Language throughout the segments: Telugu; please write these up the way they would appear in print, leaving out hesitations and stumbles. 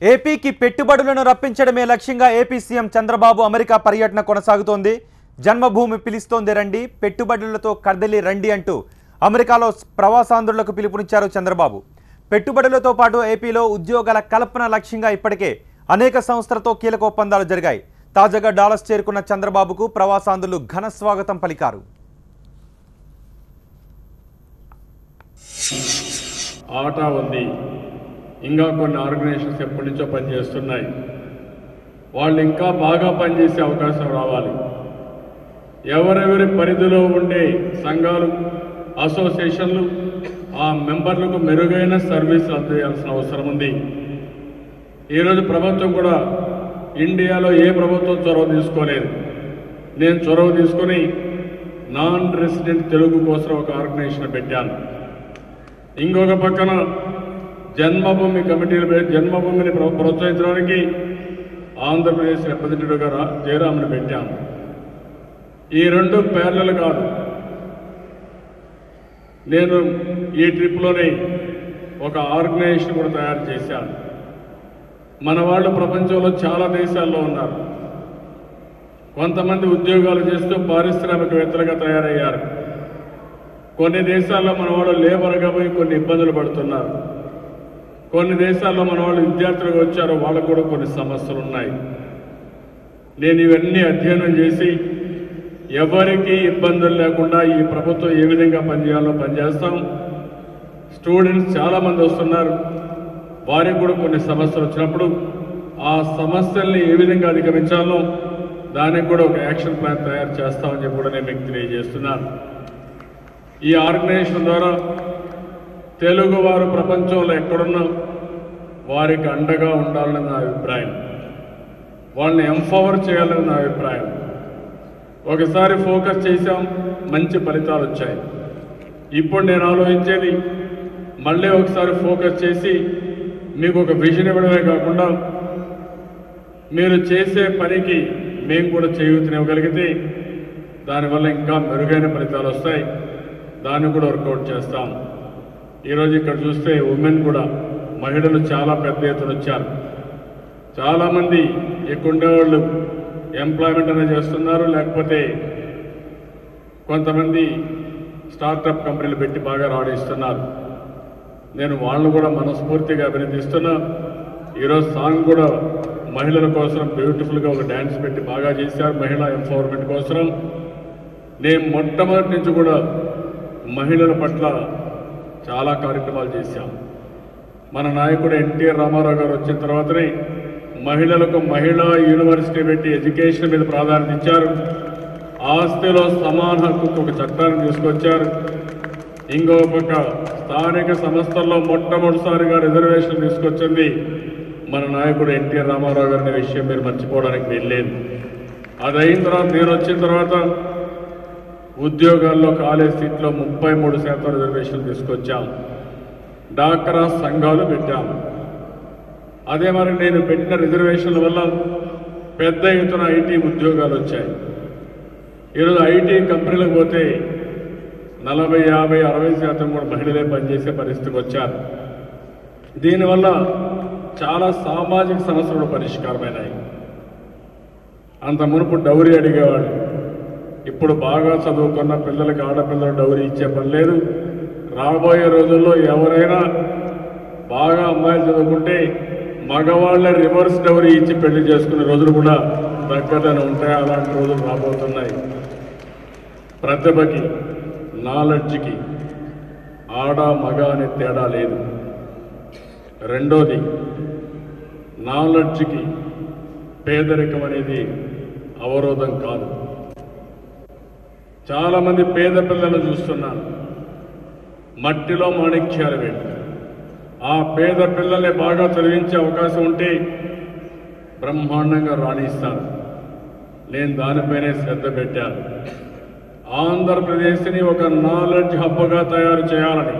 ఏపీకి పెట్టుబడులను రప్పించడమే లక్ష్యంగా ఏపీ సీఎం చంద్రబాబు అమెరికా పర్యటన కొనసాగుతోంది. జన్మభూమి పిలుస్తోంది రండి, పెట్టుబడులతో కర్దలి రండి అంటూ అమెరికాలో ప్రవాసాంధ్రులకు పిలుపునిచ్చారు చంద్రబాబు. పెట్టుబడులతో పాటు ఏపీలో ఉద్యోగాల కల్పన లక్ష్యంగా ఇప్పటికే అనేక సంస్థలతో కీలక ఒప్పందాలు జరిగాయి. తాజాగా డాలస్ చేరుకున్న చంద్రబాబుకు ప్రవాసాంధ్రులు ఘన స్వాగతం పలికారు. ఆటా ఉంది, ఇంకా కొన్ని ఆర్గనైజేషన్స్ ఎప్పటి నుంచో పనిచేస్తున్నాయి. వాళ్ళు ఇంకా బాగా పనిచేసే అవకాశం రావాలి. ఎవరెవరి పరిధిలో ఉండే సంఘాలు, అసోసియేషన్లు ఆ మెంబర్లకు మెరుగైన సర్వీసులు అందజేయాల్సిన అవసరం ఉంది. ఈరోజు ప్రభుత్వం కూడా ఇండియాలో ఏ ప్రభుత్వం చొరవ తీసుకోలేదు. నేను చొరవ తీసుకొని నాన్ రెసిడెంట్ తెలుగు కోసం ఒక ఆర్గనైజేషన్ పెట్టాను. ఇంకొక పక్కన జన్మభూమి కమిటీలు జన్మభూమిని ప్రోత్సహించడానికి ఆంధ్రప్రదేశ్ రిప్రజెంటేటివ్గా జయరామ్ని పెట్టాము. ఈ రెండు ప్యారలల్ కాదు. నేను ఈ ట్రిప్లోనే ఒక ఆర్గనైజేషన్ కూడా తయారు చేశాను. మన వాళ్ళు ప్రపంచంలో చాలా దేశాల్లో ఉన్నారు. కొంతమంది ఉద్యోగాలు చేస్తూ పారిశ్రామికవేత్తలుగా తయారయ్యారు. కొన్ని దేశాల్లో మన వాళ్ళు లేబర్గా పోయి కొన్ని ఇబ్బందులు పడుతున్నారు. కొన్ని దేశాల్లో మన వాళ్ళు విద్యార్థులుగా వచ్చారు, వాళ్ళకు కూడా కొన్ని సమస్యలు ఉన్నాయి. నేను ఇవన్నీ అధ్యయనం చేసి ఎవరికి ఇబ్బందులు లేకుండా ఈ ప్రభుత్వం ఏ విధంగా పనిచేయాలో పనిచేస్తాం. స్టూడెంట్స్ చాలామంది వస్తున్నారు, వారికి కూడా కొన్ని సమస్యలు వచ్చినప్పుడు ఆ సమస్యల్ని ఏ విధంగా అధిగమించాలో దానికి కూడా ఒక యాక్షన్ ప్లాన్ తయారు చేస్తామని చెప్పి కూడా నేను మీకు తెలియజేస్తున్నాను. ఈ ఆర్గనైజేషన్ ద్వారా తెలుగువారు ప్రపంచంలో ఎక్కడున్నా వారికి అండగా ఉండాలని నా అభిప్రాయం. వాళ్ళని ఎంపవర్ చేయాలని నా అభిప్రాయం. ఒకసారి ఫోకస్ చేశాం, మంచి ఫలితాలు వచ్చాయి. ఇప్పుడు నేను ఆలోచించేది మళ్ళీ ఒకసారి ఫోకస్ చేసి మీకు ఒక విజన్ ఇవ్వడమే కాకుండా మీరు చేసే పనికి మేము కూడా చేయూతనివ్వగలిగితే దానివల్ల ఇంకా మెరుగైన ఫలితాలు వస్తాయి. దాన్ని కూడా వర్కౌట్ చేస్తాం. ఈరోజు ఇక్కడ చూస్తే ఉమెన్ కూడా, మహిళలు చాలా పెద్ద ఎత్తున వచ్చారు. చాలామంది ఇక్కడ ఉండేవాళ్ళు ఎంప్లాయ్మెంట్ అనేది చేస్తున్నారు, లేకపోతే కొంతమంది స్టార్టప్ కంపెనీలు పెట్టి బాగా రాణిస్తున్నారు. నేను వాళ్ళు కూడా మనస్ఫూర్తిగా అభినందిస్తున్నా. ఈరోజు సాంగ్ కూడా మహిళల కోసం బ్యూటిఫుల్గా ఒక డ్యాన్స్ పెట్టి బాగా చేశారు, మహిళా ఎంపవర్మెంట్ కోసం. నేను మొట్టమొదటి నుంచి కూడా మహిళల పట్ల చాలా కార్యక్రమాలు చేశాం. మన నాయకుడు ఎన్టీఆర్ రామారావు గారు వచ్చిన తర్వాతనే మహిళలకు మహిళా యూనివర్సిటీ పెట్టి ఎడ్యుకేషన్ మీద ప్రాధాన్యత ఇచ్చారు. ఆస్తిలో సమాన హక్కుకు ఒక చట్టాన్ని తీసుకొచ్చారు. ఇంకో పక్క స్థానిక సంస్థల్లో మొట్టమొదటిసారిగా రిజర్వేషన్ తీసుకొచ్చింది మన నాయకుడు ఎన్టీఆర్ రామారావు గారి విషయం మీరు మర్చిపోవడానికి వెళ్ళలేదు. అది అయిన తర్వాత నేను వచ్చిన తర్వాత ఉద్యోగాల్లో కాలేజ్ సీట్లో 33% రిజర్వేషన్లు తీసుకొచ్చాం. డాక్రా సంఘాలు పెట్టాం. అదే మరి నేను పెట్టిన రిజర్వేషన్ల వల్ల పెద్ద ఎత్తున ఐటీ ఉద్యోగాలు వచ్చాయి. ఈరోజు ఐటీ కంపెనీలకు పోతే 40, 50, 60% కూడా మహిళలే పనిచేసే పరిస్థితికి వచ్చారు. దీనివల్ల చాలా సామాజిక సమస్యలు పరిష్కారమైనాయి. అంత మునుపు డౌరీ అడిగేవాళ్ళు. ఇప్పుడు బాగా చదువుకున్న పిల్లలకి ఆడపిల్లలు డౌరీ ఇచ్చే పని లేదు. రాబోయే రోజుల్లో ఎవరైనా బాగా అమ్మాయిలు చదువుకుంటే మగవాళ్ళ రివర్స్ డౌరీ ఇచ్చి పెళ్లి చేసుకునే రోజులు కూడా దగ్గరనే ఉంటాయి. అలాంటి రోజులు రాబోతున్నాయి. ప్రతిభకి, నాలెడ్జ్కి ఆడ మగ అనే తేడా లేదు. రెండోది, నాలెడ్జ్కి పేదరికం అనేది అవరోధం కాదు. చాలామంది పేద పిల్లలు చూస్తున్నాను, మట్టిలో మాణిక్యాలు పెట్టి ఆ పేద పిల్లల్ని బాగా చదివించే అవకాశం ఉంటే బ్రహ్మాండంగా రాణిస్తాను. నేను దానిపైనే శ్రద్ధ పెట్టాను. ఆంధ్రప్రదేశ్ని ఒక నాలెడ్జ్ హబ్గా తయారు చేయాలని,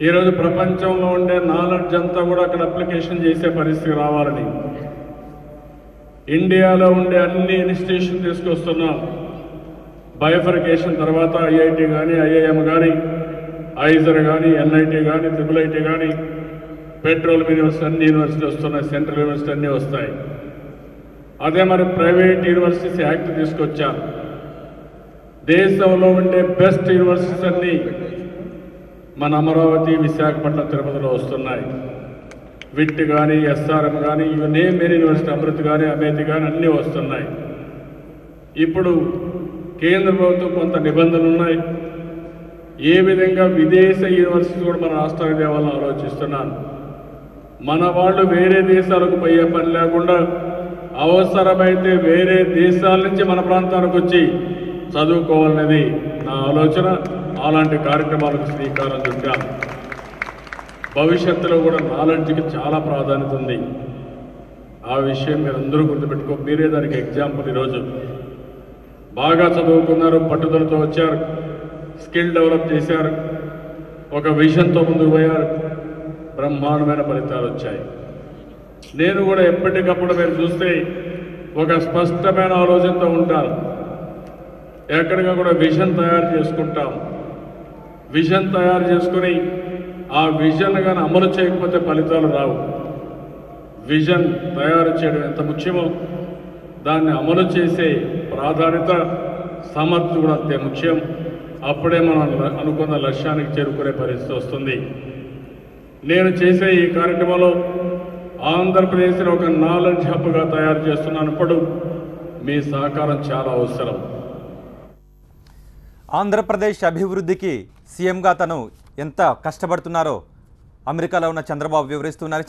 ఈరోజు ప్రపంచంలో ఉండే నాలెడ్జ్ అంతా కూడా అక్కడ అప్లికేషన్ చేసే పరిస్థితి రావాలని ఇండియాలో ఉండే అన్ని ఇన్స్టిట్యూషన్ తీసుకొస్తున్నాం. బైఫర్కేషన్ తర్వాత ఐఐటి కానీ, ఐఐఎం కానీ, ఐజర్ కానీ, ఎన్ఐటి కానీ, ట్రిపుల్ ఐటీ కానీ పెట్రోలియం యూనివర్సిటీ అన్ని యూనివర్సిటీలు వస్తున్నాయి, సెంట్రల్ యూనివర్సిటీ అన్నీ వస్తాయి. అదే మరి ప్రైవేట్ యూనివర్సిటీస్ యాక్ట్ తీసుకొచ్చారు. దేశంలో ఉండే బెస్ట్ యూనివర్సిటీస్ అన్నీ మన అమరావతి, విశాఖపట్నం, తిరుపతిలో వస్తున్నాయి. విట్ కానీ, ఎస్ఆర్ఎం కానీ, ఇవన్నీ మెయిన్ యూనివర్సిటీ, అమృత్ కానీ, అమేతి కానీ అన్నీ వస్తున్నాయి. ఇప్పుడు కేంద్ర ప్రభుత్వం కొంత నిబంధనలు ఉన్నాయి. ఏ విధంగా విదేశ యూనివర్సిటీ కూడా మన రాష్ట్రానికి తేవాలని ఆలోచిస్తున్నాను. మన వాళ్ళు వేరే దేశాలకు పోయే పని లేకుండా అవసరమైతే వేరే దేశాల నుంచి మన ప్రాంతానికి వచ్చి చదువుకోవాలనేది నా ఆలోచన. అలాంటి కార్యక్రమాలకు శ్రీకారం చుట్టాను. భవిష్యత్తులో కూడా నాలెడ్జ్కి చాలా ప్రాధాన్యత ఉంది. ఆ విషయం మీరు అందరూ గుర్తుపెట్టుకో. మీరే దానికి ఎగ్జాంపుల్. ఈరోజు బాగా చదువుకున్నారు, పట్టుదలతో వచ్చారు, స్కిల్ డెవలప్ చేశారు, ఒక విజన్తో ముందుకు పోయారు, బ్రహ్మాండమైన ఫలితాలు వచ్చాయి. నేను కూడా ఎప్పటికప్పుడు మీరు చూస్తే ఒక స్పష్టమైన ఆలోచనతో ఉంటాను. ఎక్కడిగా కూడా విజన్ తయారు చేసుకుంటాం. విజన్ తయారు చేసుకుని ఆ విజన్ కానీ అమలు చేయకపోతే ఫలితాలు రావు. విజన్ తయారు చేయడం ఎంత ముఖ్యమో దాన్ని అమలు చేసే ప్రాధాన్యత, సమర్థత కూడా అంతే ముఖ్యం. అప్పుడే మనం అనుకున్న లక్ష్యానికి చేరుకునే పరిస్థితి వస్తుంది. నేను చేసే ఈ కార్యక్రమంలో ఆంధ్రప్రదేశ్ని ఒక నాలెడ్జ్ హబ్గా తయారు చేస్తున్నప్పుడు మీ సహకారం చాలా అవసరం. ఆంధ్రప్రదేశ్ అభివృద్ధికి సీఎంగా తను ఎంత కష్టపడుతున్నారో అమెరికాలో ఉన్న చంద్రబాబు వివరిస్తున్నారు.